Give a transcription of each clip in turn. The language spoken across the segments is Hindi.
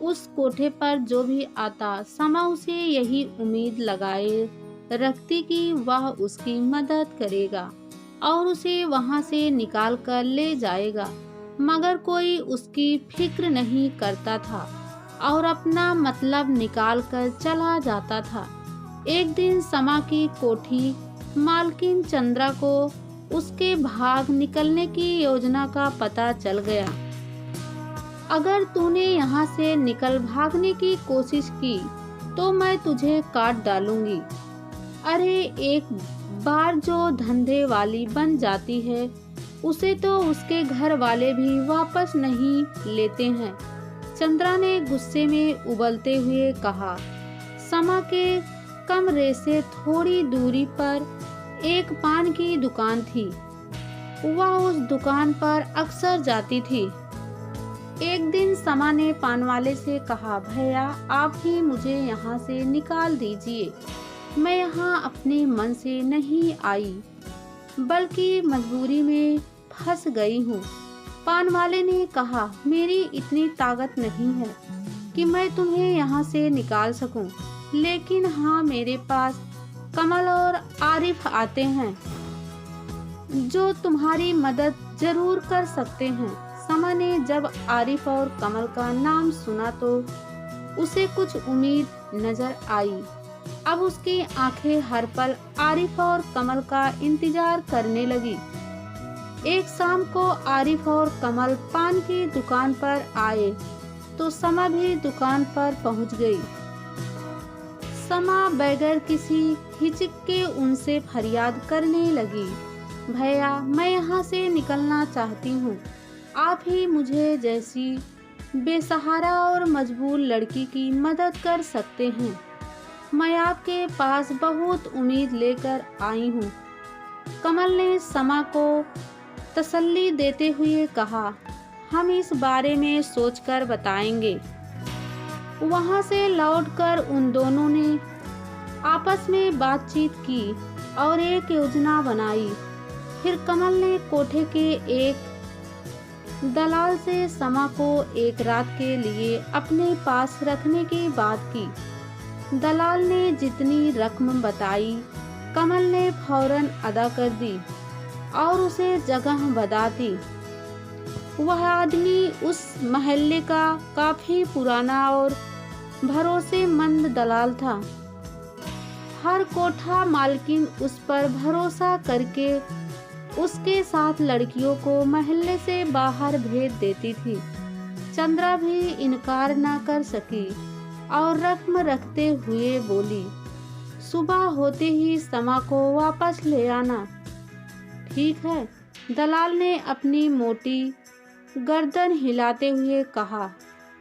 उस कोठे पर जो भी आता समा उसे यही उम्मीद लगाए रखती कि वह उसकी मदद करेगा और उसे वहां से निकाल कर ले जाएगा, मगर कोई उसकी फिक्र नहीं करता था और अपना मतलब निकाल कर चला जाता था। एक दिन समा की कोठी मालकिन चंद्रा को उसके भाग निकलने की योजना का पता चल गया। अगर तूने यहाँ से निकल भागने की कोशिश की तो मैं तुझे काट डालूंगी। अरे एक बार जो धंधे वाली बन जाती है उसे तो उसके घर वाले भी वापस नहीं लेते हैं। चंद्रा ने गुस्से में उबलते हुए कहा। समा के कमरे से थोड़ी दूरी पर एक पान की दुकान थी। वह उस दुकान पर अक्सर जाती थी। एक दिन समा ने पान वाले से कहा, भैया आप ही मुझे यहाँ से निकाल दीजिए। मैं यहाँ अपने मन से नहीं आई बल्कि मजबूरी में फंस गई हूँ। पान वाले ने कहा, मेरी इतनी ताकत नहीं है कि मैं तुम्हें यहाँ से निकाल सकूं, लेकिन हाँ मेरे पास कमल और आरिफ आते हैं जो तुम्हारी मदद जरूर कर सकते हैं। समा ने जब आरिफ और कमल का नाम सुना तो उसे कुछ उम्मीद नजर आई। अब उसकी आंखें हर पल आरिफ और कमल का इंतजार करने लगी। एक शाम को आरिफ और कमल पान की दुकान पर आए तो समा भी दुकान पर पहुंच गई। समा बगैर किसी हिचक के उनसे फरियाद करने लगी, भैया मैं यहाँ से निकलना चाहती हूँ। आप ही मुझे जैसी बेसहारा और मजबूर लड़की की मदद कर सकते हैं। मैं आपके पास बहुत उम्मीद लेकर आई हूँ। कमल ने समा को तसल्ली देते हुए कहा, हम इस बारे में सोचकर बताएंगे। वहां से लौटकर उन दोनों ने आपस में बातचीत की और एक योजना बनाई। फिर कमल ने कोठे के एक दलाल से समा को एक रात के लिए अपने पास रखने की बात की। दलाल ने जितनी रकम बताई कमल ने फौरन अदा कर दी और उसे जगह बता दी। वह आदमी उस महल्ले का काफी पुराना और भरोसेमंद दलाल था। हर कोठा मालकिन उस पर भरोसा करके उसके साथ लड़कियों को महल्ले से बाहर भेज देती थी। चंद्रा भी इनकार न कर सकी और रकम रखते हुए बोली, सुबह होते ही समा को वापस ले आना। ठीक है, दलाल ने अपनी मोटी गर्दन हिलाते हुए कहा।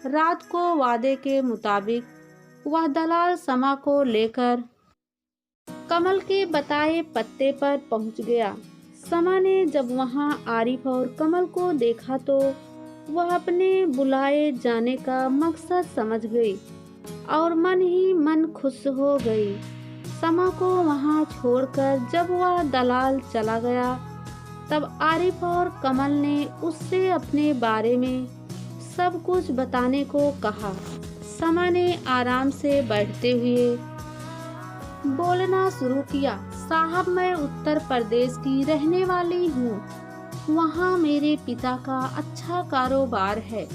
रात को वादे के मुताबिक वह दलाल समा को लेकर कमल के बताए पत्ते पर पहुंच गया। समा ने जब वहां आरिफ और कमल को देखा तो वह अपने बुलाए जाने का मकसद समझ गई और मन ही मन खुश हो गई। समा को वहां छोड़कर जब वह दलाल चला गया तब आरिफ और कमल ने उससे अपने बारे में सब कुछ बताने को कहा। समा ने आराम से बैठते हुए बोलना शुरू किया, साहब मैं उत्तर प्रदेश की रहने वाली हूँ। वहाँ मेरे पिता का अच्छा कारोबार है।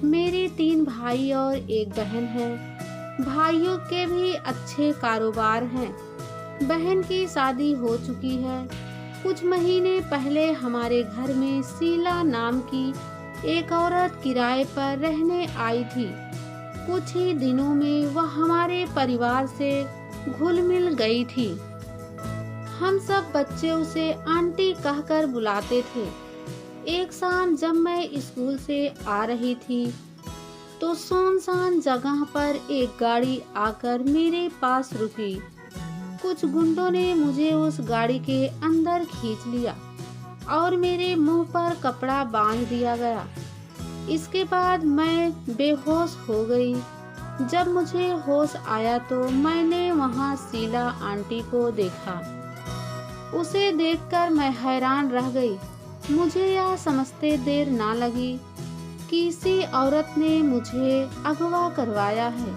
मेरे 3 भाई और एक बहन है। भाइयों के भी अच्छे कारोबार हैं। बहन की शादी हो चुकी है। कुछ महीने पहले हमारे घर में शीला नाम की एक औरत किराए पर रहने आई थी। कुछ ही दिनों में वह हमारे परिवार से घुल मिल गई थी। हम सब बच्चे उसे आंटी कहकर बुलाते थे। एक शाम जब मैं स्कूल से आ रही थी तो सुनसान जगह पर एक गाड़ी आकर मेरे पास रुकी। कुछ गुंडों ने मुझे उस गाड़ी के अंदर खींच लिया और मेरे मुंह पर कपड़ा बांध दिया गया। इसके बाद मैं बेहोश हो गई। जब मुझे होश आया तो मैंने वहां शीला आंटी को देखा। उसे देखकर मैं हैरान रह गई। मुझे यह समझते देर ना लगी किसी औरत ने मुझे अगवा करवाया है।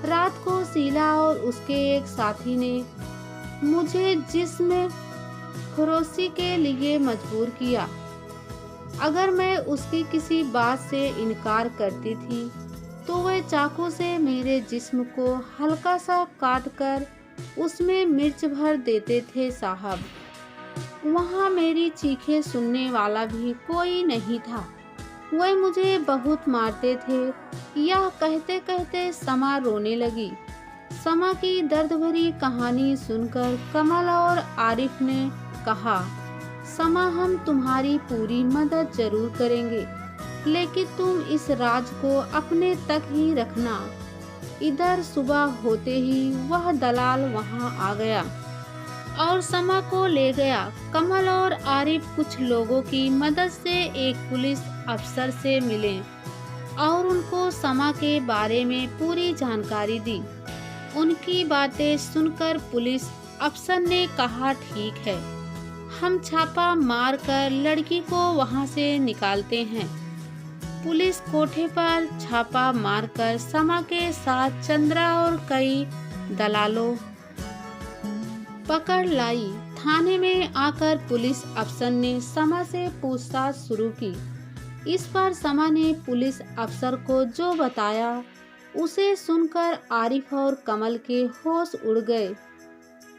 रात को शीला और उसके एक साथी ने मुझे जिस्म फरोशी के लिए मजबूर किया। अगर मैं उसकी किसी बात से इनकार करती थी तो वह चाकू से मेरे जिस्म को हल्का सा काटकर उसमें मिर्च भर देते थे साहब। वहाँ मेरी चीखें सुनने वाला भी कोई नहीं था। वह मुझे बहुत मारते थे। यह कहते कहते समा रोने लगी। समा की दर्द भरी कहानी सुनकर कमल और आरिफ ने कहा, समा हम तुम्हारी पूरी मदद जरूर करेंगे, लेकिन तुम इस राज को अपने तक ही रखना। इधर सुबह होते ही वह दलाल वहां आ गया और समा को ले गया। कमल और आरिफ कुछ लोगों की मदद से एक पुलिस अफसर से मिले और उनको समा के बारे में पूरी जानकारी दी। उनकी बातें सुनकर पुलिस अफसर ने कहा, ठीक है, हम छापा मारकर लड़की को वहां से निकालते हैं। पुलिस कोठे पर छापा मारकर समा के साथ चंद्रा और कई दलालों पकड़ लाई। थाने में आकर पुलिस अफसर ने समा से पूछताछ शुरू की। इस पर समा ने पुलिस अफसर को जो बताया उसे सुनकर आरिफ और कमल के होश उड़ गए।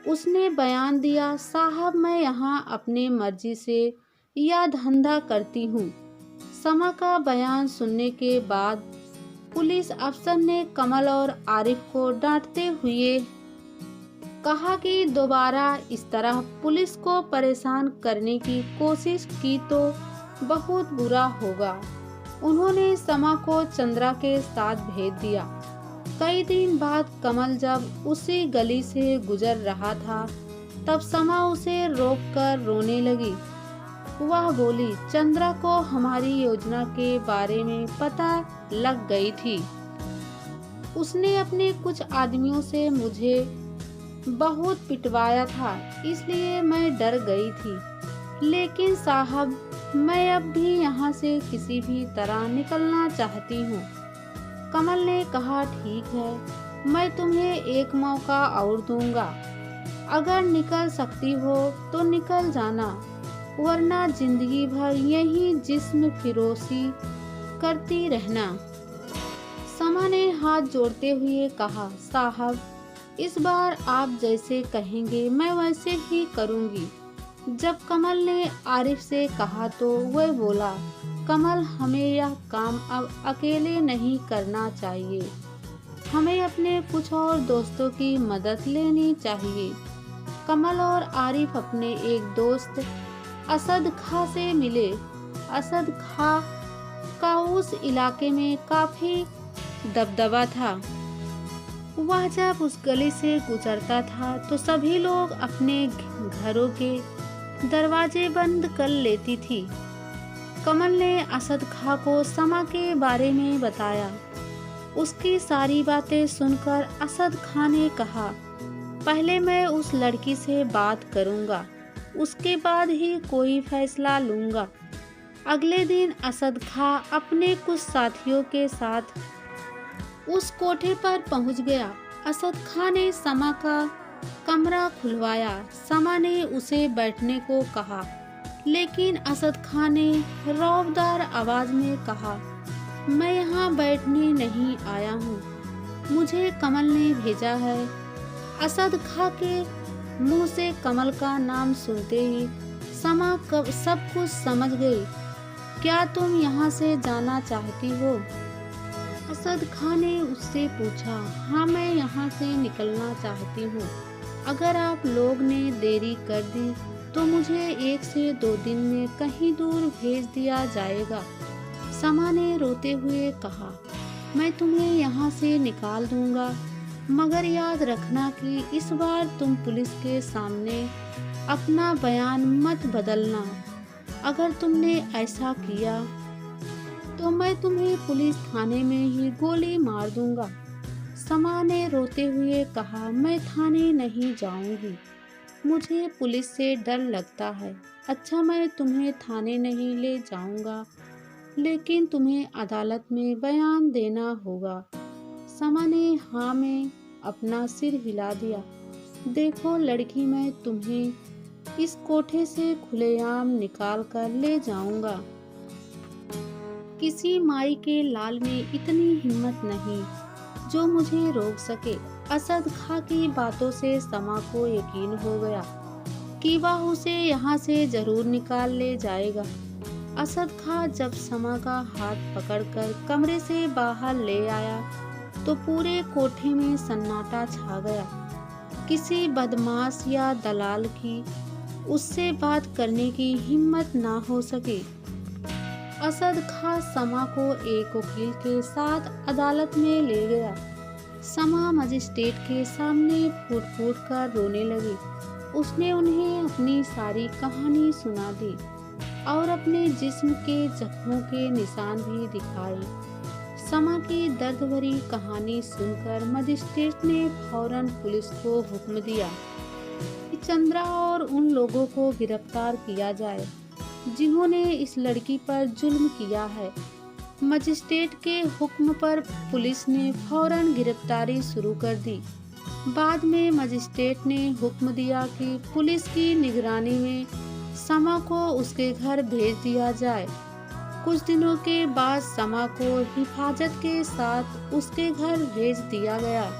उसने बयान दिया, साहब मैं यहाँ अपने मर्जी से यह धंधा करती हूँ। समा का बयान सुनने के बाद पुलिस अफसर ने कमल और आरिफ को डांटते हुए कहा कि दोबारा इस तरह पुलिस को परेशान करने की कोशिश की तो बहुत बुरा होगा। उन्होंने समा को चंद्रा के साथ भेज दिया। कई दिन बाद कमल जब उसी गली से गुजर रहा था तब समा उसे रोककर रोने लगी। वह बोली, चंद्रा को हमारी योजना के बारे में पता लग गई थी। उसने अपने कुछ आदमियों से मुझे बहुत पिटवाया था, इसलिए मैं डर गई थी। लेकिन साहब मैं अब भी यहाँ से किसी भी तरह निकलना चाहती हूँ। कमल ने कहा, ठीक है, मैं तुम्हें एक मौका और दूंगा। अगर निकल सकती हो तो निकल जाना, वरना जिंदगी भर यही जिस्म फिरोशी करती रहना। समा ने हाथ जोड़ते हुए कहा, साहब इस बार आप जैसे कहेंगे मैं वैसे ही करूंगी। जब कमल ने आरिफ से कहा तो वह बोला, कमल हमें यह काम अब अकेले नहीं करना चाहिए, हमें अपने कुछ और दोस्तों की मदद लेनी चाहिए। कमल और आरिफ अपने एक दोस्त असद खां से मिले। असद खां का उस इलाके में काफी दबदबा था। वह जब उस गली से गुजरता था तो सभी लोग अपने घरों के दरवाजे बंद कर लेती थी। कमल ने असद खां को समा के बारे में बताया। उसकी सारी बातें सुनकर असद खां ने कहा, पहले मैं उस लड़की से बात करूंगा, उसके बाद ही कोई फैसला लूंगा। अगले दिन असद खां अपने कुछ साथियों के साथ उस कोठे पर पहुंच गया। असद खां ने समा का कमरा खुलवाया। समा ने उसे बैठने को कहा, लेकिन असद खां ने रौबदार आवाज में कहा, मैं यहाँ बैठने नहीं आया हूँ, मुझे कमल ने भेजा है। असद खां के मुंह से कमल का नाम सुनते ही समा सब कुछ समझ गई। क्या तुम यहाँ से जाना चाहती हो? असद खां ने उससे पूछा। हाँ, मैं यहाँ से निकलना चाहती हूँ। अगर आप लोग ने देरी कर दी तो मुझे 1 से 2 दिन में कहीं दूर भेज दिया जाएगा। समा ने रोते हुए कहा, मैं तुम्हें यहाँ से निकाल दूंगा, मगर याद रखना कि इस बार तुम पुलिस के सामने अपना बयान मत बदलना। अगर तुमने ऐसा किया तो मैं तुम्हें पुलिस थाने में ही गोली मार दूंगा। समा ने रोते हुए कहा, मैं थाने नहीं जाऊंगी, मुझे पुलिस से डर लगता है। अच्छा, मैं तुम्हें थाने नहीं ले जाऊंगा, लेकिन तुम्हें अदालत में बयान देना होगा। समा ने हाँ में अपना सिर हिला दिया। देखो लड़की, मैं तुम्हें इस कोठे से खुलेआम निकाल कर ले जाऊंगा। किसी माई के लाल में इतनी हिम्मत नहीं जो मुझे रोक सके। असद खां की बातों से समा को यकीन हो गया कि वह उसे यहाँ से जरूर निकाल ले जाएगा। असद खां जब समा का हाथ पकड़कर कमरे से बाहर ले आया तो पूरे कोठे में सन्नाटा छा गया। किसी बदमाश या दलाल की उससे बात करने की हिम्मत ना हो सकी। असद खां समा को एक वकील के साथ अदालत में ले गया। समा मजिस्ट्रेट के सामने फूट फूट कर रोने लगी। उसने उन्हें अपनी सारी कहानी सुना दी और अपने जिस्म के जख्मों के निशान भी दिखाए। समा की दर्द भरी कहानी सुनकर मजिस्ट्रेट ने फौरन पुलिस को हुक्म दिया कि चंद्रा और उन लोगों को गिरफ्तार किया जाए जिन्होंने इस लड़की पर जुल्म किया है। मजिस्ट्रेट के हुक्म पर पुलिस ने फौरन गिरफ्तारी शुरू कर दी। बाद में मजिस्ट्रेट ने हुक्म दिया कि पुलिस की निगरानी में समा को उसके घर भेज दिया जाए। कुछ दिनों के बाद समा को हिफाजत के साथ उसके घर भेज दिया गया।